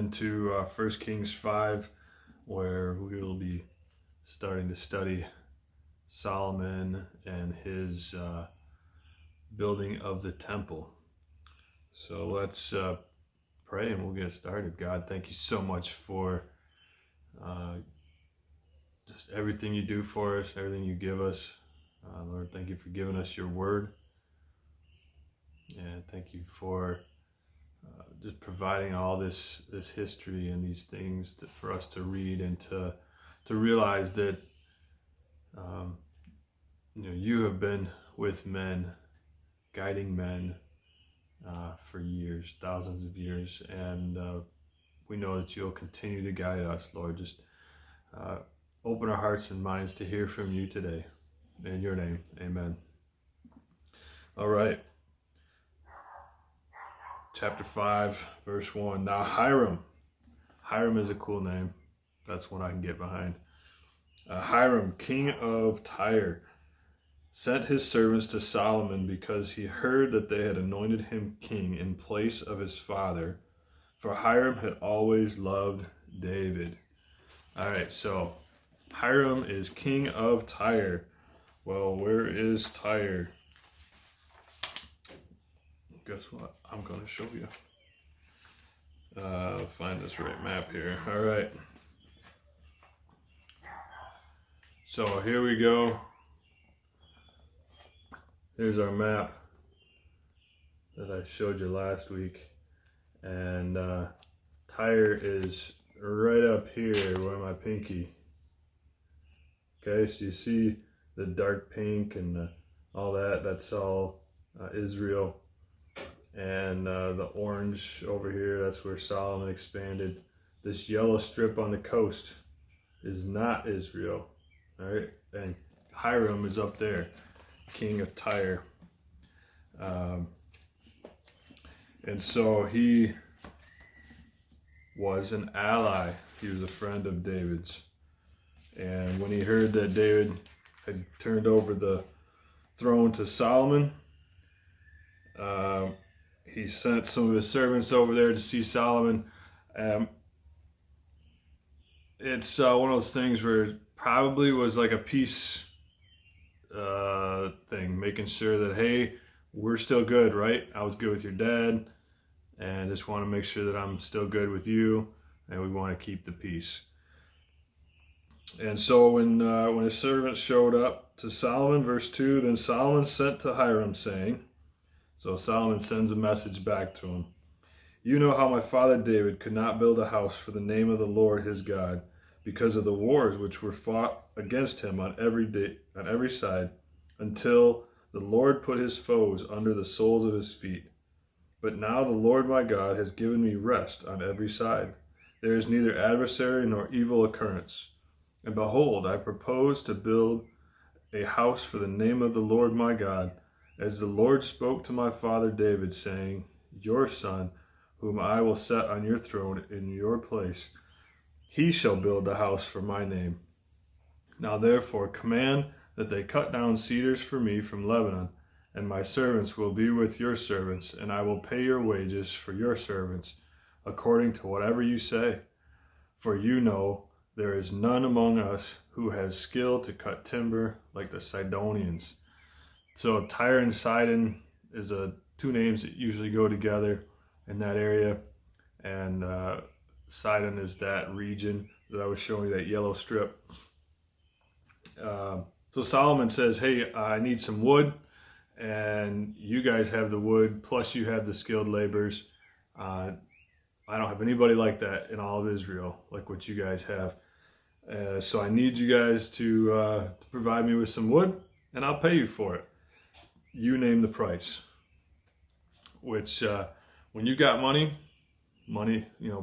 into 1 Kings 5, where we will be starting to study Solomon and his building of the temple. So let's pray and we'll get started. God, thank you so much for just everything you do for us, everything you give us. Lord, thank you for giving us your word. And thank you for just providing all this history and these things for us to read and to realize that you have been with men, guiding men for years, thousands of years, and we know that you'll continue to guide us, Lord. Just open our hearts and minds to hear from you today. In your name, amen. All right. Chapter 5, verse 1. Now Hiram is a cool name. That's one I can get behind. Hiram, king of Tyre, sent his servants to Solomon because he heard that they had anointed him king in place of his father, for Hiram had always loved David. All right, so Hiram is king of Tyre. Well, where is Tyre? Guess what? I'm going to show you. Find this right map here. All right. So here we go. Here's our map that I showed you last week. And Tyre is right up here where my pinky. Okay, so you see the dark pink and all that. That's all Israel. And the orange over here, that's where Solomon expanded. This yellow strip on the coast is not Israel. All right, and Hiram is up there, king of Tyre. And so he was an ally. He was a friend of David's. And when he heard that David had turned over the throne to Solomon, he sent some of his servants over there to see Solomon. It's one of those things where it probably was like a peace thing, making sure that, hey, we're still good, right? I was good with your dad, and just want to make sure that I'm still good with you, and we want to keep the peace. And so when his servants showed up to Solomon, verse 2, then Solomon sent to Hiram, saying, so Solomon sends a message back to him. You know how my father David could not build a house for the name of the Lord his God because of the wars which were fought against him on every side, until the Lord put his foes under the soles of his feet. But now the Lord my God has given me rest on every side. There is neither adversary nor evil occurrence. And behold, I propose to build a house for the name of the Lord my God, as the Lord spoke to my father David, saying, your son, whom I will set on your throne in your place, he shall build the house for my name. Now therefore command that they cut down cedars for me from Lebanon, and my servants will be with your servants, and I will pay your wages for your servants, according to whatever you say. For you know there is none among us who has skill to cut timber like the Sidonians. So Tyre and Sidon is two names that usually go together in that area. And Sidon is that region that I was showing you, that yellow strip. So Solomon says, hey, I need some wood. And you guys have the wood, plus you have the skilled laborers. I don't have anybody like that in all of Israel, like what you guys have. So I need you guys to provide me with some wood, and I'll pay you for it. You name the price. Which, when you got money,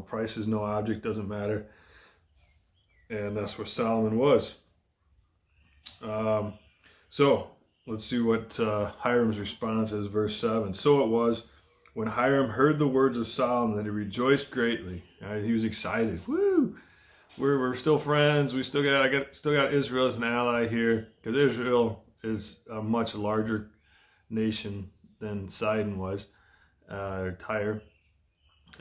price is no object, doesn't matter. And that's what Solomon was. So let's see what Hiram's response is, verse 7. So it was, when Hiram heard the words of Solomon, that he rejoiced greatly. He was excited. Woo! We're still friends. I still got Israel as an ally here, because Israel is a much larger nation than Sidon was, Tyre.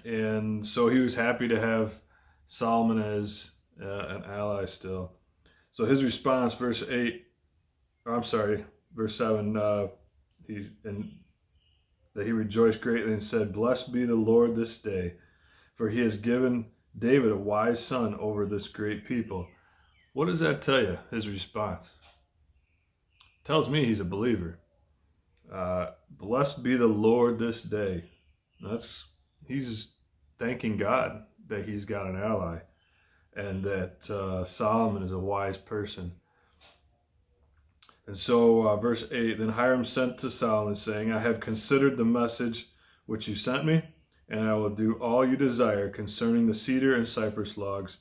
And so he was happy to have Solomon as an ally still. So his response, verse 7, that he rejoiced greatly and said, "Blessed be the Lord this day, for he has given David a wise son over this great people." What does that tell you, his response? Tells me he's a believer. Blessed be the Lord this day. He's thanking God that he's got an ally and that Solomon is a wise person. And so, verse 8, then Hiram sent to Solomon, saying, "I have considered the message which you sent me, and I will do all you desire concerning the cedar and cypress logs.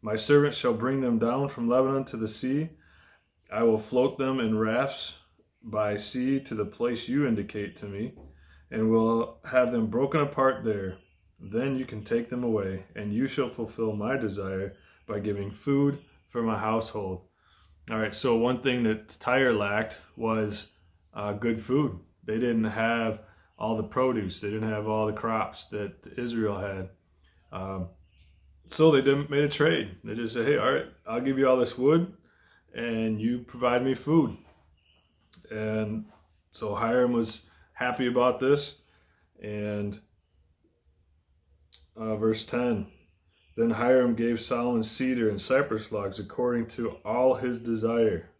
My servant shall bring them down from Lebanon to the sea. I will float them in rafts by sea to the place you indicate to me, and will have them broken apart there. Then you can take them away, and you shall fulfill my desire by giving food for my household." All right, so one thing that Tyre lacked was good food. They didn't have all the produce. They didn't have all the crops that Israel had. So they made a trade. They just said, "Hey, all right, I'll give you all this wood, and you provide me food." And so Hiram was happy about this. And verse 10, then Hiram gave Solomon cedar and cypress logs according to all his desire.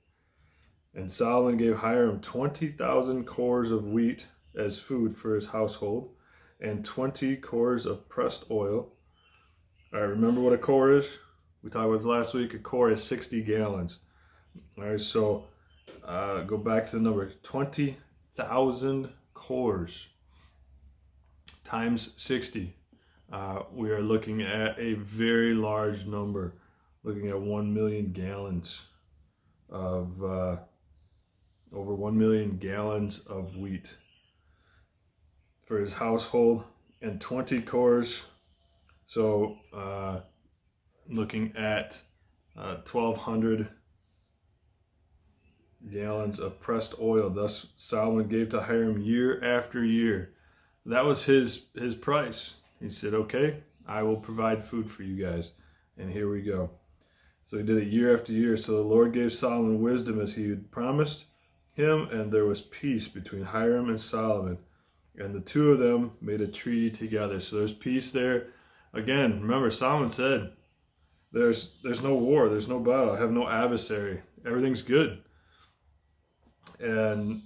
And Solomon gave Hiram 20,000 cores of wheat as food for his household, and 20 cores of pressed oil. All right, remember what a core is? We talked about this last week. A core is 60 gallons. All right, so go back to the number. 20,000 cores times 60. We are looking at a very large number, looking at 1 million gallons of, over 1 million gallons of wheat for his household, and 20 cores. So looking at 1,200 gallons of pressed oil. Thus Solomon gave to Hiram year after year. That was his price. He said, "Okay, I will provide food for you guys." And here we go. So he did it year after year. So the Lord gave Solomon wisdom as he had promised him, and there was peace between Hiram and Solomon. And the two of them made a treaty together. So there's peace there. Again, remember, Solomon said, there's no war, there's no battle, I have no adversary. Everything's good. And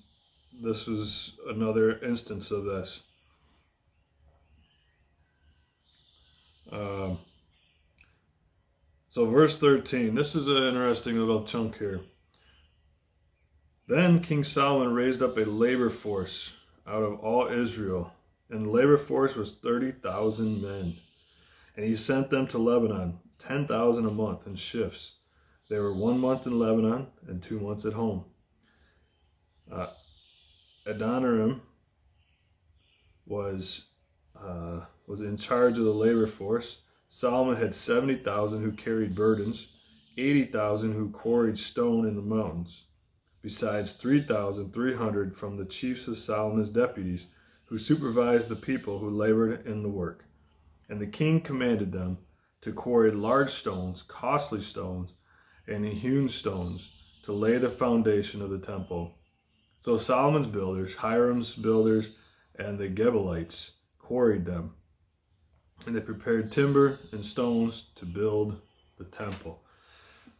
this was another instance of this. So verse 13, this is an interesting little chunk here. Then King Solomon raised up a labor force out of all Israel, and the labor force was 30,000 men. And he sent them to Lebanon, 10,000 a month in shifts. They were 1 month in Lebanon and 2 months at home. Adoniram was in charge of the labor force. Solomon had 70,000 who carried burdens, 80,000 who quarried stone in the mountains, besides 3,300 from the chiefs of Solomon's deputies, who supervised the people who labored in the work. And the king commanded them to quarry large stones, costly stones, and hewn stones to lay the foundation of the temple. So Solomon's builders, Hiram's builders, and the Gebalites quarried them. And they prepared timber and stones to build the temple.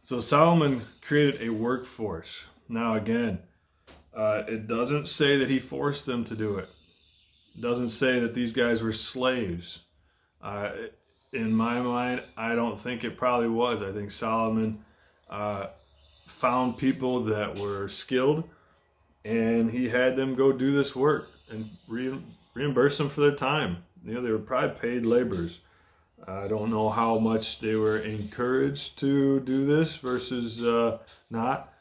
So Solomon created a workforce. Now again, it doesn't say that he forced them to do it. It doesn't say that these guys were slaves. In my mind, I don't think it probably was. I think Solomon found people that were skilled, and he had them go do this work and reimburse them for their time. You know, they were probably paid laborers. I don't know how much they were encouraged to do this versus not.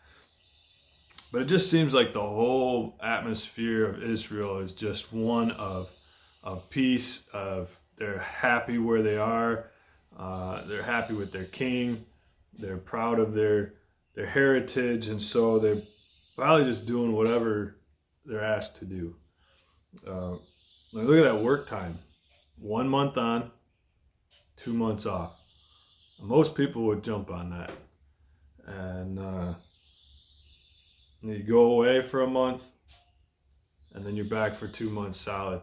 But it just seems like the whole atmosphere of Israel is just one of peace, of they're happy where they are. They're happy with their king. They're proud of their heritage, and so they're probably just doing whatever they're asked to do. Look at that work time. 1 month on, 2 months off. Most people would jump on that. And you go away for a month, and then you're back for 2 months solid.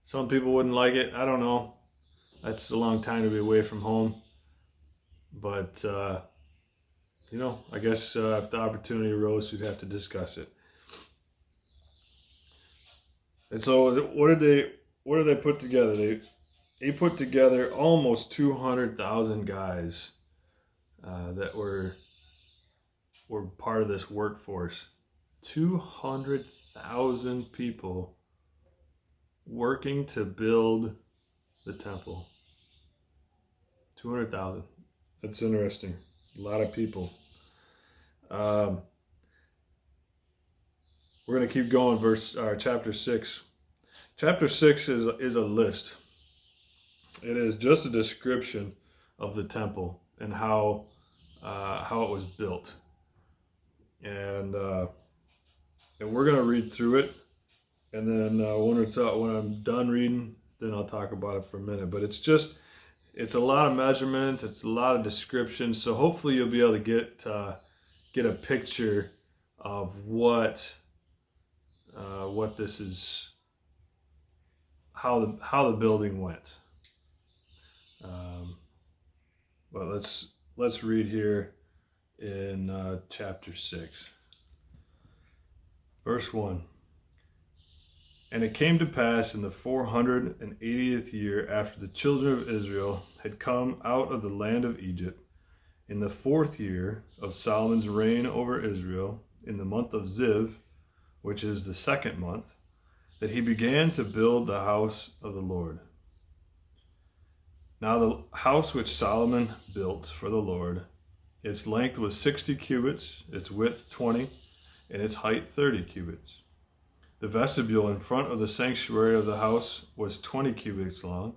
Some people wouldn't like it. I don't know. That's a long time to be away from home. But, I guess if the opportunity arose, we'd have to discuss it. And so what did they put together? They put together almost 200,000 guys that were part of this workforce. 200,000 people working to build the temple. 200,000. That's interesting. A lot of people. We're going to keep going. Chapter 6. Chapter 6 is a list. It is just a description of the temple and how it was built. And we're going to read through it. And then when I'm done reading, then I'll talk about it for a minute. But it's a lot of measurement. It's a lot of description. So hopefully you'll be able to get a picture of what this is, how the building went. But let's read here in chapter 6, verse 1. And it came to pass in the 480th year after the children of Israel had come out of the land of Egypt, in the 4th year of Solomon's reign over Israel, in the month of Ziv, which is the 2nd month, that he began to build the house of the Lord. Now the house which Solomon built for the Lord, its length was 60 cubits, its width 20, and its height 30 cubits. The vestibule in front of the sanctuary of the house was 20 cubits long.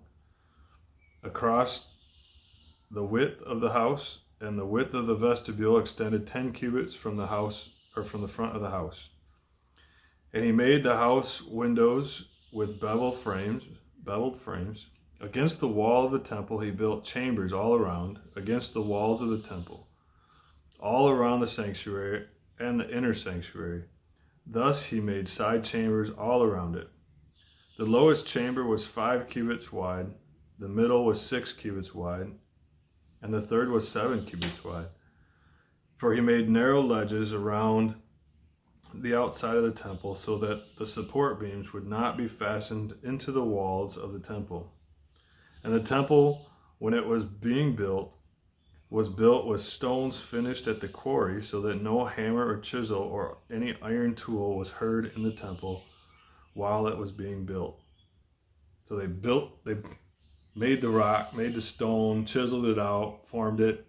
Across the width of the house and the width of the vestibule extended 10 cubits from the house, or from the front of the house. And he made the house windows with beveled frames. Against the wall of the temple he built chambers all around, against the walls of the temple, all around the sanctuary and the inner sanctuary. Thus he made side chambers all around it. The lowest chamber was 5 cubits wide, the middle was 6 cubits wide, and the third was 7 cubits wide. For he made narrow ledges around the outside of the temple, so that the support beams would not be fastened into the walls of the temple. And the temple, when it was being built, was built with stones finished at the quarry, so that no hammer or chisel or any iron tool was heard in the temple while it was being built. So they made the rock, made the stone, chiseled it out, formed it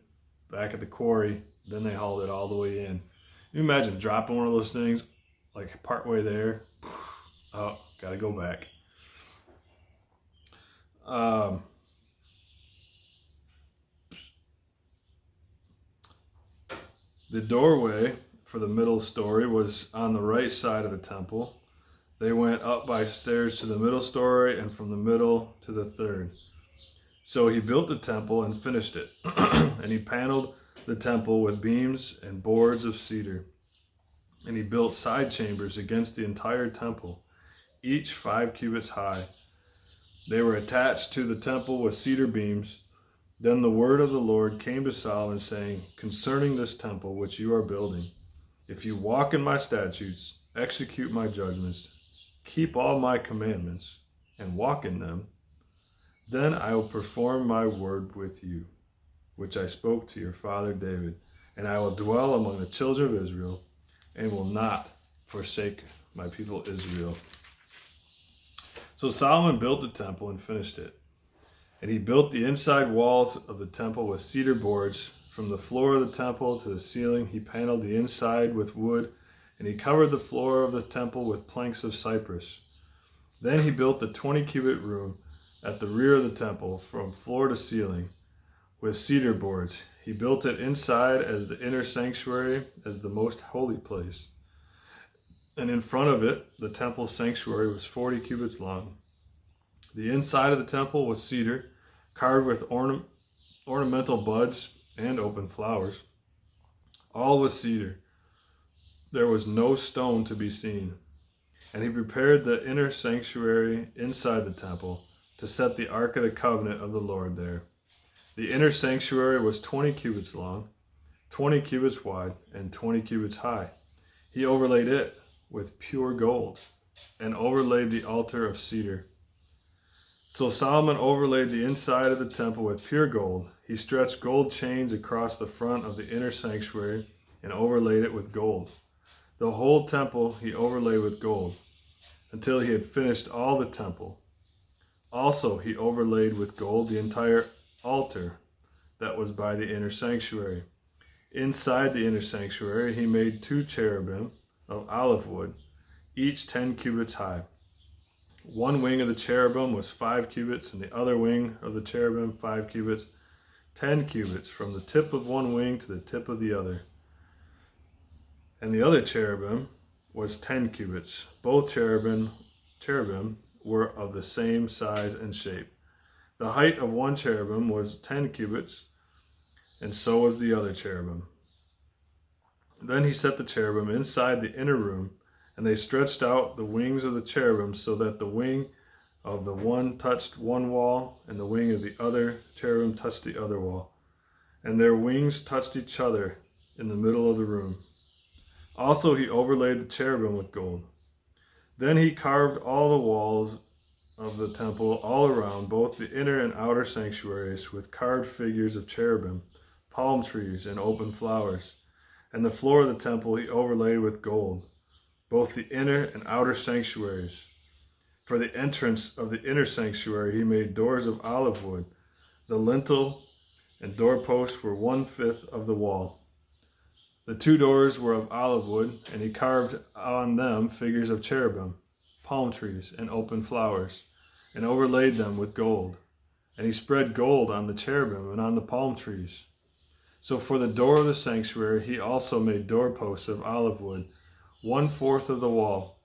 back at the quarry, then they hauled it all the way in. Can you imagine dropping one of those things, like partway there? Oh, gotta go back. The doorway for the middle story was on the right side of the temple. They went up by stairs to the middle story, and from the middle to the third. So he built the temple and finished it. And he paneled the temple with beams and boards of cedar. And he built side chambers against the entire temple, each 5 cubits high. They were attached to the temple with cedar beams. Then the word of the Lord came to Solomon, saying, concerning this temple which you are building, if you walk in my statutes, execute my judgments, keep all my commandments, and walk in them, then I will perform my word with you, which I spoke to your father David, and I will dwell among the children of Israel, and will not forsake my people Israel. So Solomon built the temple and finished it. And he built the inside walls of the temple with cedar boards. From the floor of the temple to the ceiling, he paneled the inside with wood, and he covered the floor of the temple with planks of cypress. Then he built the 20-cubit room at the rear of the temple, from floor to ceiling, with cedar boards. He built it inside as the inner sanctuary, as the most holy place. And in front of it, the temple sanctuary was 40 cubits long. The inside of the temple was cedar, carved with ornamental buds and open flowers. All was cedar. There was no stone to be seen. And he prepared the inner sanctuary inside the temple to set the Ark of the Covenant of the Lord there. The inner sanctuary was 20 cubits long, 20 cubits wide, and 20 cubits high. He overlaid it with pure gold and overlaid the altar of cedar. So Solomon overlaid the inside of the temple with pure gold. He stretched gold chains across the front of the inner sanctuary and overlaid it with gold. The whole temple he overlaid with gold, until he had finished all the temple. Also he overlaid with gold the entire altar that was by the inner sanctuary. Inside the inner sanctuary he made 2 cherubim of olive wood, each 10 cubits high. One wing of the cherubim was 5 cubits, and the other wing of the cherubim 5 cubits, 10 cubits from the tip of one wing to the tip of the other. And the other cherubim was 10 cubits. Both cherubim were of the same size and shape. The height of one cherubim was 10 cubits, and so was the other cherubim. Then he set the cherubim inside the inner room, and they stretched out the wings of the cherubim so that the wing of the one touched one wall, and the wing of the other cherubim touched the other wall. And their wings touched each other in the middle of the room. Also he overlaid the cherubim with gold. Then he carved all the walls of the temple all around, both the inner and outer sanctuaries, with carved figures of cherubim, palm trees, and open flowers. And the floor of the temple he overlaid with gold, both the inner and outer sanctuaries. For the entrance of the inner sanctuary he made doors of olive wood. The lintel and doorposts were 1/5 of the wall. The 2 doors were of olive wood, and he carved on them figures of cherubim, palm trees, and open flowers, and overlaid them with gold. And he spread gold on the cherubim and on the palm trees. So for the door of the sanctuary he also made doorposts of olive wood, 1/4 of the wall,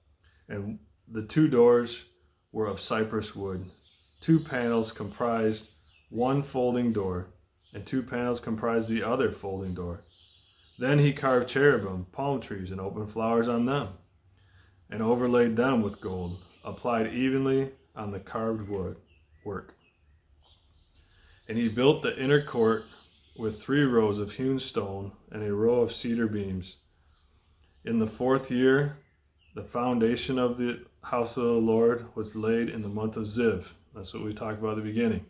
and the 2 doors were of cypress wood. 2 panels comprised one folding door, and 2 panels comprised the other folding door. Then he carved cherubim, palm trees, and open flowers on them, and overlaid them with gold, applied evenly on the carved wood work. And he built the inner court with 3 rows of hewn stone and a row of cedar beams. In the 4th year, the foundation of the house of the Lord was laid in the month of Ziv. That's what we talked about at the beginning.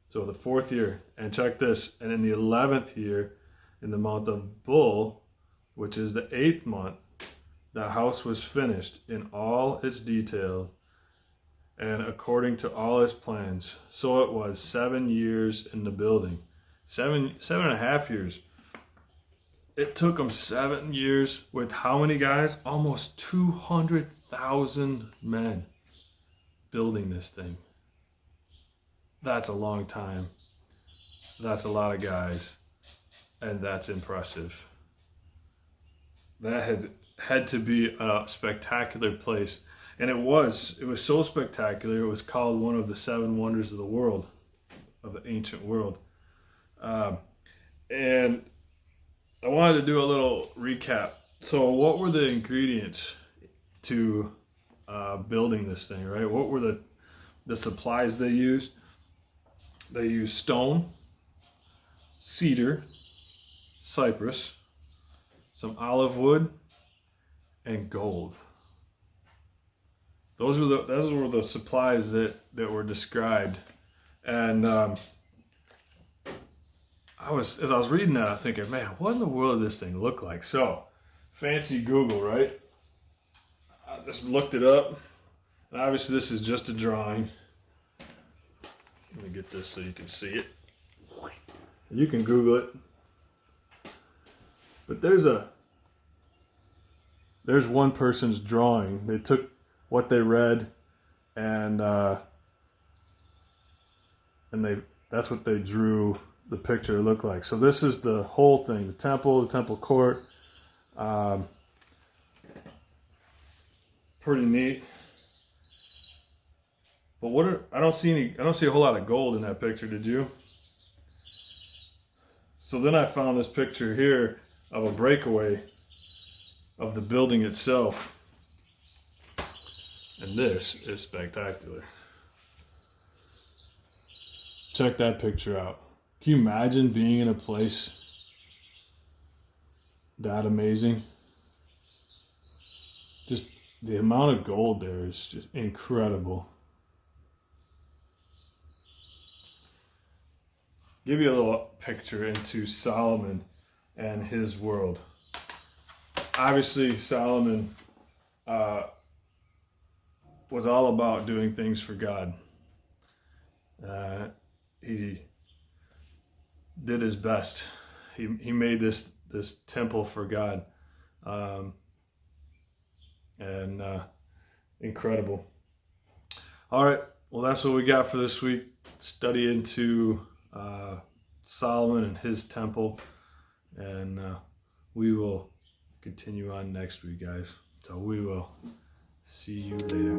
So the 4th year, and check this, and in the 11th year, in the month of Bul, which is the 8th month, the house was finished in all its detail and according to all its plans. So it was 7 years in the building. 7.5 years. It took them 7 years with how many guys? Almost 200,000 men building this thing. That's a long time. That's a lot of guys. And that's impressive. That had to be a spectacular place. And it was so spectacular, it was called one of the 7 wonders of the world, of the ancient world. And I wanted to do a little recap. So what were the ingredients to building this thing, right? What were the supplies they used? They used stone, cedar, cypress, some olive wood, and gold. Those were the supplies that were described. And as I was reading that, I was thinking, man, what in the world does this thing look like? So, fancy Google, right? I just looked it up. And obviously this is just a drawing. Let me get this so you can see it. You can Google it. But there's one person's drawing. They took what they read and that's what they drew the picture to look like. So this is the whole thing, the temple court. Pretty neat. But I don't see a whole lot of gold in that picture, did you? So then I found this picture here of a breakaway of the building itself. And this is spectacular. Check that picture out. Can you imagine being in a place that amazing? Just the amount of gold there is just incredible. Give you a little picture into Solomon and his world. Obviously, Solomon was all about doing things for God. He did his best. He made this temple for God, and incredible. All right, well, that's what we got for this week. Study into Solomon and his temple, and we will continue on next week, guys. So we will see you later.